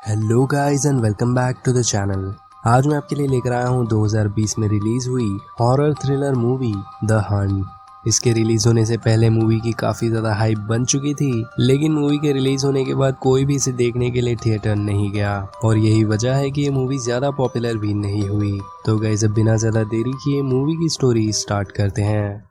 Hello guys and welcome back to the channel. आज मैं आपके लिए लेकर आया हूँ 2020 में रिलीज हुई horror thriller movie the Hunt. इसके रिलीज होने से पहले मूवी की काफी ज्यादा हाइप बन चुकी थी, लेकिन मूवी के रिलीज होने के बाद कोई भी इसे देखने के लिए थिएटर नहीं गया और यही वजह है कि ये मूवी ज्यादा पॉपुलर भी नहीं हुई। तो गाइस अब बिना ज्यादा देरी किए मूवी की स्टोरी स्टार्ट करते हैं।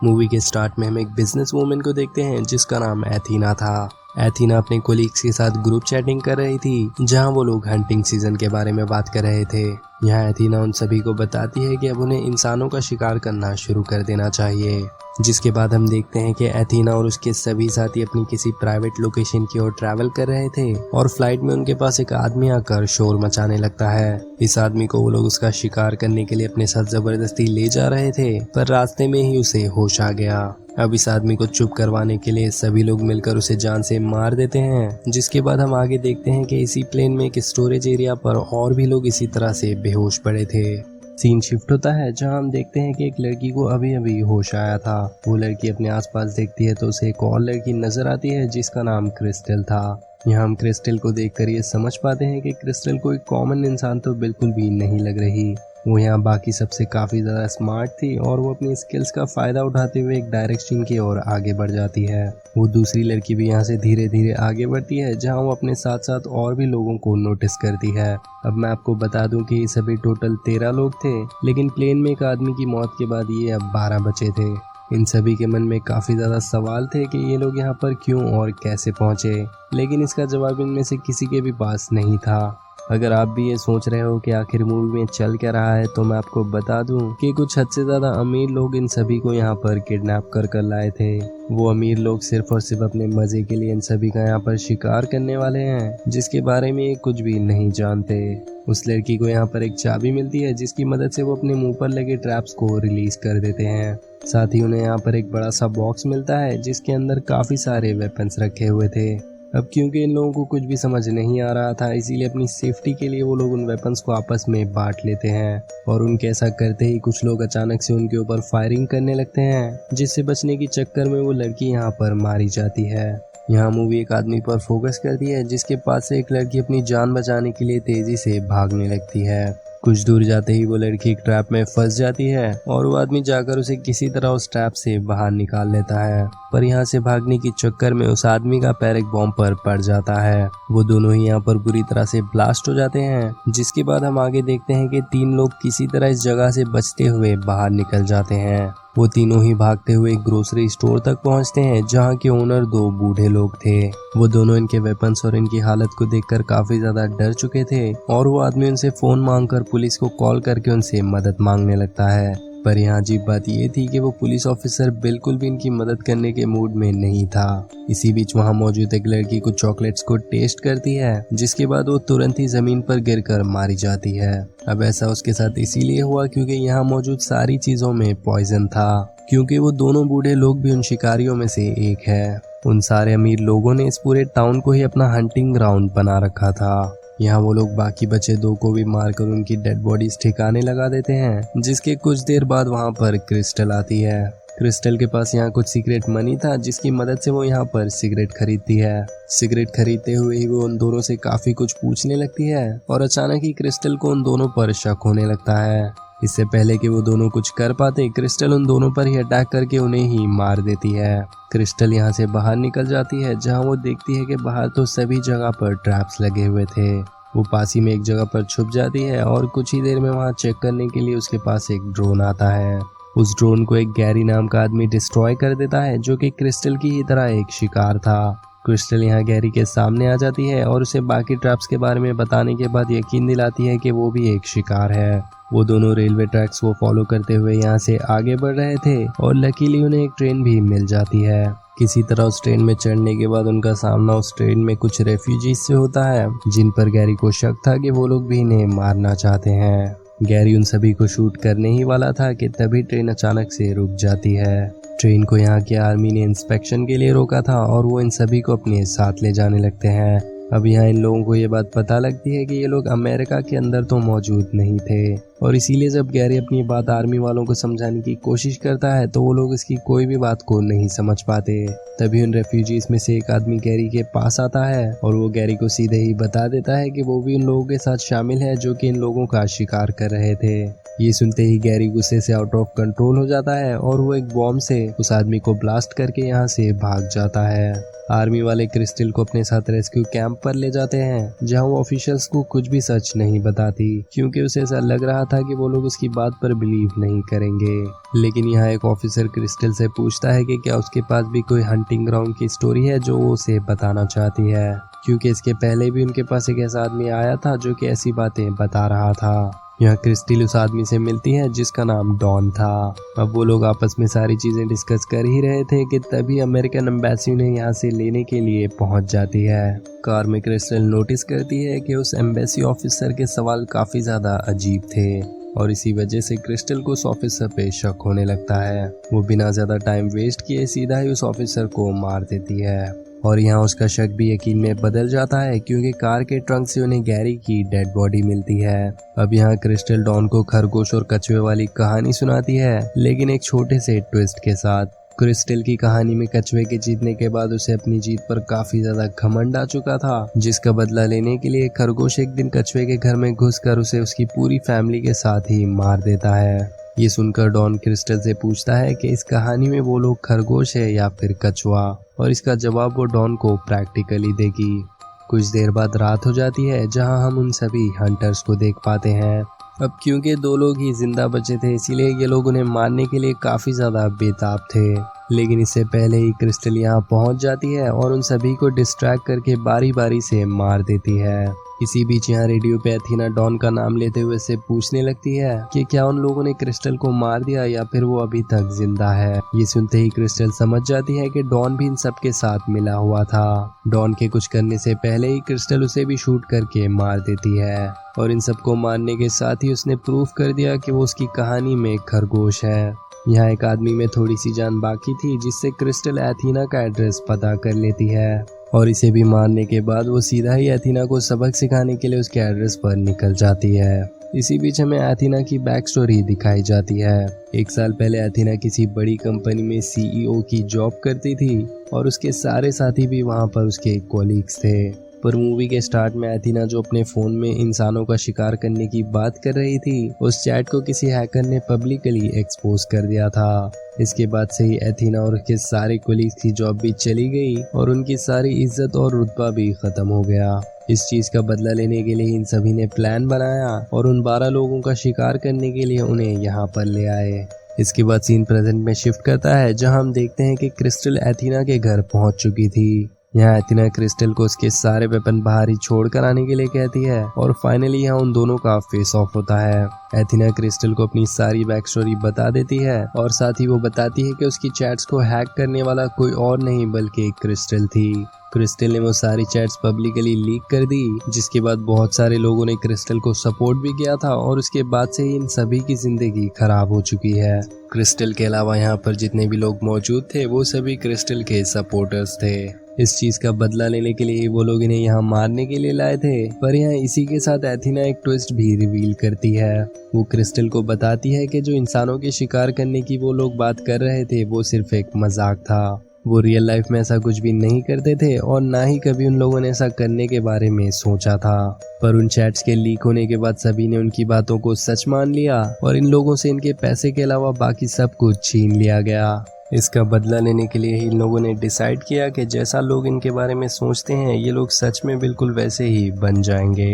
मूवी के स्टार्ट में हम एक बिजनेस वूमेन को देखते हैं जिसका नाम एथीना था। एथीना अपने कोलीग्स के साथ ग्रुप चैटिंग कर रही थी, जहां वो लोग हंटिंग सीजन के बारे में बात कर रहे थे। यहाँ एथीना उन सभी को बताती है कि अब उन्हें इंसानों का शिकार करना शुरू कर देना चाहिए। जिसके बाद हम देखते हैं कि एथीना और उसके सभी साथी अपनी किसी प्राइवेट लोकेशन की ओर ट्रैवल कर रहे थे और फ्लाइट में उनके पास एक आदमी आकर शोर मचाने लगता है। इस आदमी को वो लोग उसका शिकार करने के लिए अपने साथ जबरदस्ती ले जा रहे थे, पर रास्ते में ही उसे होश आ गया। अब इस आदमी को चुप करवाने के लिए सभी लोग मिलकर उसे जान से मार देते हैं। जिसके बाद हम आगे देखते हैं कि इसी प्लेन में एक स्टोरेज एरिया पर और भी लोग इसी तरह से बेहोश पड़े थे। सीन शिफ्ट होता है जहां हम देखते हैं कि एक लड़की को अभी अभी होश आया था। वो लड़की अपने आसपास देखती है तो उसे एक और लड़की नजर आती है जिसका नाम क्रिस्टल था। यहाँ हम क्रिस्टल को देखकर ये समझ पाते हैं कि क्रिस्टल कोई कॉमन इंसान तो बिल्कुल भी नहीं लग रही। वो यहाँ बाकी सबसे काफी ज्यादा स्मार्ट थी और वो अपनी स्किल्स का फायदा उठाते हुए एक डायरेक्शन की ओर आगे बढ़ जाती है। वो दूसरी लड़की भी यहाँ से धीरे धीरे आगे बढ़ती है, जहाँ वो अपने साथ साथ और भी लोगों को नोटिस करती है। अब मैं आपको बता दूं कि ये सभी टोटल 13 लोग थे, लेकिन प्लेन में एक आदमी की मौत के बाद ये अब 12 बचे थे। इन सभी के मन में काफी ज्यादा सवाल थे कि ये लोग यहाँ पर क्यों और कैसे पहुंचे, लेकिन इसका जवाब इनमें से किसी के भी पास नहीं था। अगर आप भी ये सोच रहे हो कि आखिर मूवी में चल क्या रहा है, तो मैं आपको बता दूं कि कुछ हद से ज्यादा अमीर लोग इन सभी को यहाँ पर किडनैप कर लाए थे। वो अमीर लोग सिर्फ और सिर्फ अपने मजे के लिए इन सभी का यहाँ पर शिकार करने वाले हैं, जिसके बारे में ये कुछ भी नहीं जानते। उस लड़की को यहाँ पर एक चाबी मिलती है जिसकी मदद से वो अपने मुंह पर लगे ट्रैप्स को रिलीज कर देते हैं। साथ ही उन्हें यहाँ पर एक बड़ा सा बॉक्स मिलता है जिसके अंदर काफी सारे वेपन्स रखे हुए थे। अब क्योंकि इन लोगों को कुछ भी समझ नहीं आ रहा था, इसीलिए अपनी सेफ्टी के लिए वो लोग उन वेपन्स को आपस में बांट लेते हैं और उनके ऐसा करते ही कुछ लोग अचानक से उनके ऊपर फायरिंग करने लगते हैं, जिससे बचने की चक्कर में वो लड़की यहाँ पर मारी जाती है। यहाँ मूवी एक आदमी पर फोकस करती है जिसके पास से एक लड़की अपनी जान बचाने के लिए तेजी से भागने लगती है। कुछ दूर जाते ही वो लड़की एक ट्रैप में फंस जाती है और वो आदमी जाकर उसे किसी तरह उस ट्रैप से बाहर निकाल लेता है, पर यहाँ से भागने की चक्कर में उस आदमी का पैर एक बॉम्ब पर पड़ जाता है। वो दोनों ही यहाँ पर बुरी तरह से ब्लास्ट हो जाते हैं। जिसके बाद हम आगे देखते हैं कि 3 लोग किसी तरह इस जगह से बचते हुए बाहर निकल जाते हैं। वो तीनों ही भागते हुए एक ग्रोसरी स्टोर तक पहुंचते हैं जहां के ओनर 2 बूढ़े लोग थे। वो दोनों इनके वेपन्स और इनकी हालत को देखकर काफी ज्यादा डर चुके थे और वो आदमी उनसे फोन मांगकर पुलिस को कॉल करके उनसे मदद मांगने लगता है। पर यहाँ अजीब बात ये थी कि वो पुलिस ऑफिसर बिल्कुल भी इनकी मदद करने के मूड में नहीं था। इसी बीच वहाँ मौजूद एक लड़की कुछ चॉकलेट्स को टेस्ट करती है, जिसके बाद वो तुरंत ही जमीन पर गिरकर मारी जाती है। अब ऐसा उसके साथ इसीलिए हुआ क्योंकि यहाँ मौजूद सारी चीजों में पॉइजन था, क्योंकि वो दोनों बूढ़े लोग भी उन शिकारियों में से एक है। उन सारे अमीर लोगों ने इस पूरे टाउन को ही अपना हंटिंग ग्राउंड बना रखा था। यहाँ वो लोग बाकी बचे 2 को भी मारकर उनकी डेड बॉडीज ठिकाने लगा देते हैं। जिसके कुछ देर बाद वहाँ पर क्रिस्टल आती है। क्रिस्टल के पास यहाँ कुछ सीक्रेट मनी था जिसकी मदद से वो यहाँ पर सिगरेट खरीदती है। सिगरेट खरीदते हुए ही वो उन दोनों से काफी कुछ पूछने लगती है और अचानक ही क्रिस्टल को उन दोनों पर शक होने लगता है। इससे पहले कि वो दोनों कुछ कर पाते, क्रिस्टल उन दोनों पर ही अटैक करके उन्हें ही मार देती है। क्रिस्टल यहाँ से बाहर निकल जाती है जहाँ वो देखती है कि बाहर तो सभी जगह पर ट्रैप्स लगे हुए थे। वो पास ही में एक जगह पर छुप जाती है और कुछ ही देर में वहाँ चेक करने के लिए उसके पास एक ड्रोन आता है। उस ड्रोन को एक गैरी नाम का आदमी डिस्ट्रॉय कर देता है, जो कि क्रिस्टल की ही तरह एक शिकार था। क्रिस्टल यहाँ गैरी के सामने आ जाती है और उसे बाकी ट्रैप्स के बारे में बताने के बाद यकीन दिलाती है कि वो भी एक शिकार है। वो दोनों रेलवे ट्रैक्स को फॉलो करते हुए यहाँ से आगे बढ़ रहे थे और लकीली उन्हें एक ट्रेन भी मिल जाती है। किसी तरह उस ट्रेन में चढ़ने के बाद उनका सामना उस ट्रेन में कुछ रेफ्यूजीज से होता है, जिन पर गैरी को शक था कि वो लोग भी इन्हें मारना चाहते हैं। गैरी उन सभी को शूट करने ही वाला था कि तभी ट्रेन अचानक से रुक जाती है। ट्रेन को यहाँ की आर्मी ने इंस्पेक्शन के लिए रोका था और वो इन सभी को अपने साथ ले जाने लगते हैं। अब यहाँ इन लोगों को ये बात पता लगती है कि ये लोग अमेरिका के अंदर तो मौजूद नहीं थे, और इसीलिए जब गैरी अपनी बात आर्मी वालों को समझाने की कोशिश करता है तो वो लोग इसकी कोई भी बात को नहीं समझ पाते। तभी उन रेफ्यूजीज में से एक आदमी गैरी के पास आता है और वो गैरी को सीधे ही बता देता है कि वो भी उन लोगों के साथ शामिल है जो कि इन लोगों का शिकार कर रहे थे। ये सुनते ही गैरी गुस्से से आउट ऑफ कंट्रोल हो जाता है और वो एक बॉम्ब से उस आदमी को ब्लास्ट करके यहाँ से भाग जाता है। आर्मी वाले क्रिस्टल को अपने साथ रेस्क्यू कैंप पर ले जाते हैं, जहां वो ऑफिशियल्स को कुछ भी सच नहीं बताती, क्योंकि उसे ऐसा लग रहा था कि वो लोग उसकी बात पर बिलीव नहीं करेंगे। लेकिन यहाँ एक ऑफिसर क्रिस्टल से पूछता है कि क्या उसके पास भी कोई हंटिंग ग्राउंड की स्टोरी है जो वो उसे बताना चाहती है, क्योंकि इसके पहले भी उनके पास एक ऐसा आदमी आया था जो कि ऐसी बातें बता रहा था। यहाँ क्रिस्टल उस आदमी से मिलती है जिसका नाम डॉन था। अब वो लोग आपस में सारी चीजें डिस्कस कर ही रहे थे कि तभी अमेरिकन एम्बेसी उन्हें यहाँ से लेने के लिए पहुंच जाती है। कार में क्रिस्टल नोटिस करती है कि उस एम्बेसी ऑफिसर के सवाल काफी ज्यादा अजीब थे, और इसी वजह से क्रिस्टल को उस ऑफिसर पे शक होने लगता है। वो बिना ज्यादा टाइम वेस्ट किए सीधा ही उस ऑफिसर को मार देती है, और यहाँ उसका शक भी यकीन में बदल जाता है क्योंकि कार के ट्रंक से उन्हें गैरी की डेड बॉडी मिलती है। अब यहाँ क्रिस्टल डॉन को खरगोश और कछुए वाली कहानी सुनाती है, लेकिन एक छोटे से ट्विस्ट के साथ। क्रिस्टल की कहानी में कछुए के जीतने के बाद उसे अपनी जीत पर काफी ज्यादा घमंड आ चुका था, जिसका बदला लेने के लिए खरगोश एक दिन कछुए के घर में घुसकर उसे उसकी पूरी फैमिली के साथ ही मार देता है। ये सुनकर डॉन क्रिस्टल से पूछता है कि इस कहानी में वो लोग खरगोश है या फिर कछुआ, और इसका जवाब वो डॉन को प्रैक्टिकली देगी। कुछ देर बाद रात हो जाती है, जहां हम उन सभी हंटर्स को देख पाते हैं। अब क्योंकि 2 लोग ही जिंदा बचे थे, इसीलिए ये लोग उन्हें मारने के लिए काफी ज्यादा बेताब थे। लेकिन इससे पहले ही क्रिस्टल यहाँ पहुंच जाती है और उन सभी को डिस्ट्रैक्ट करके बारी बारी से मार देती है। इसी बीच यहाँ रेडियो पे एथीना डॉन का नाम लेते हुए से पूछने लगती है कि क्या उन लोगों ने क्रिस्टल को मार दिया या फिर वो अभी तक जिंदा है। ये सुनते ही क्रिस्टल समझ जाती है कि डॉन भी इन सबके साथ मिला हुआ था। डॉन के कुछ करने से पहले ही क्रिस्टल उसे भी शूट करके मार देती है, और इन सबको मारने के साथ ही उसने प्रूफ कर दिया कि वो उसकी कहानी में खरगोश है। यहाँ एक आदमी में थोड़ी सी जान बाकी थी, जिससे क्रिस्टल एथीना का एड्रेस पता कर लेती है, और इसे भी मारने के बाद वो सीधा ही एथीना को सबक सिखाने के लिए उसके एड्रेस पर निकल जाती है। इसी बीच हमें एथीना की बैक स्टोरी दिखाई जाती है। 1 साल पहले एथीना किसी बड़ी कंपनी में CEO की जॉब करती थी, और उसके सारे साथी भी वहाँ पर उसके कॉलीग्स थे। पर मूवी के स्टार्ट में एथीना जो अपने फोन में इंसानों का शिकार करने की बात कर रही थी, उस चैट को किसी हैकर ने पब्लिकली एक्सपोज कर दिया था। इसके बाद से ही एथीना और उसके सारे कोलीग्स की जॉब भी चली गई, और उनकी सारी इज्जत और रुतबा भी खत्म हो गया। इस चीज का बदला लेने के लिए इन सभी ने प्लान बनाया और उन 12 लोगों का शिकार करने के लिए उन्हें यहाँ पर ले आए। इसके बाद सीन प्रेजेंट में शिफ्ट करता है, जहां हम देखते हैं कि क्रिस्टल एथीना के घर पहुंच चुकी थी। यहाँ एथीना क्रिस्टल को उसके सारे वेपन बाहर ही छोड़ कर आने के लिए कहती है, और फाइनली यहाँ उन दोनों का फेस ऑफ होता है। एथीना क्रिस्टल को अपनी सारी बैक स्टोरी बता देती है, और साथ ही वो बताती है कि उसकी चैट्स को हैक करने वाला कोई और नहीं बल्कि क्रिस्टल थी। क्रिस्टल ने वो सारी चैट्स पब्लिकली लीक कर दी, जिसके बाद बहुत सारे लोगों ने क्रिस्टल को सपोर्ट भी किया था, और उसके बाद से ही इन सभी की जिंदगी खराब हो चुकी है। क्रिस्टल के अलावा यहाँ पर जितने भी लोग मौजूद थे वो सभी क्रिस्टल के सपोर्टर्स थे। इस चीज का बदला लेने के लिए वो लोग इन्हें यहाँ मारने के लिए लाए थे, पर यहाँ इसी के साथ एथीना एक ट्विस्ट भी रिवील करती है। वो क्रिस्टल को बताती है कि जो इंसानों के शिकार करने की वो लोग बात कर रहे थे वो सिर्फ एक मजाक था। वो रियल लाइफ में ऐसा कुछ भी नहीं करते थे, और ना ही कभी उन लोगों ने ऐसा करने के बारे में सोचा था। पर उन चैट्स के लीक होने के बाद सभी ने उनकी बातों को सच मान लिया, और इन लोगों से इनके पैसे के अलावा बाकी सब कुछ छीन लिया गया। इसका बदला लेने के लिए इन लोगों ने डिसाइड किया कि जैसा लोग इनके बारे में सोचते हैं ये लोग सच में बिल्कुल वैसे ही बन जाएंगे।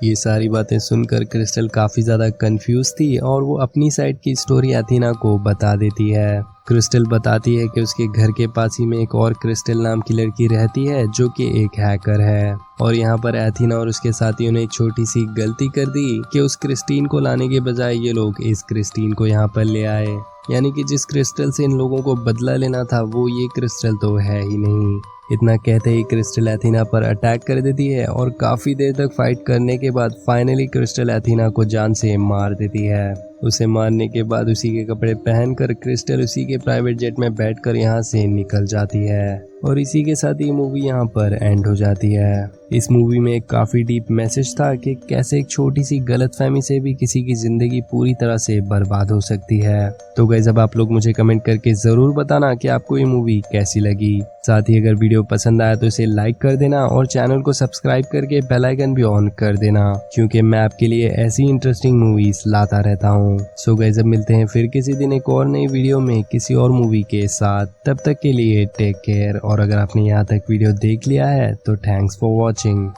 ये सारी बातें सुनकर क्रिस्टल काफी ज्यादा कंफ्यूज थी, और वो अपनी साइड की स्टोरी एथीना को बता देती है। क्रिस्टल बताती है कि उसके घर के पास ही में एक और क्रिस्टल नाम की लड़की रहती है जो कि एक हैकर है, और यहाँ पर एथीना और उसके साथियों ने एक छोटी सी गलती कर दी कि उस क्रिस्टीन को लाने के बजाय ये लोग इस क्रिस्टीन को यहाँ पर ले आए। यानी कि जिस क्रिस्टल से इन लोगों को बदला लेना था वो ये क्रिस्टल तो है ही नहीं। इतना कहते ही क्रिस्टल एथीना पर अटैक कर देती है और काफी देर तक फाइट करने के बाद फाइनली क्रिस्टल एथीना को जान से मार देती है। उसे मारने के बाद उसी के कपड़े पहनकर क्रिस्टल उसी के प्राइवेट जेट में बैठकर यहाँ से निकल जाती है और इसी के साथ ये मूवी यहाँ पर एंड हो जाती है। इस मूवी में एक काफी डीप मैसेज था कि कैसे एक छोटी सी गलतफहमी से भी किसी की जिंदगी पूरी तरह से बर्बाद हो सकती है। तो गाइस अब आप लोग मुझे कमेंट करके जरूर बताना कि आपको ये मूवी कैसी लगी। साथ ही अगर वीडियो पसंद आया तो इसे लाइक कर देना और चैनल को सब्सक्राइब करके बेल आइकन भी ऑन कर देना, क्योंकि मैं आपके लिए ऐसी इंटरेस्टिंग मूवीज लाता रहता हूँ। सो गाइस अब मिलते हैं फिर किसी दिन एक और नई वीडियो में किसी और मूवी के साथ। तब तक के लिए टेक केयर। और अगर आपने यहाँ तक वीडियो देख लिया है तो थैंक्स फॉर वॉचिंग।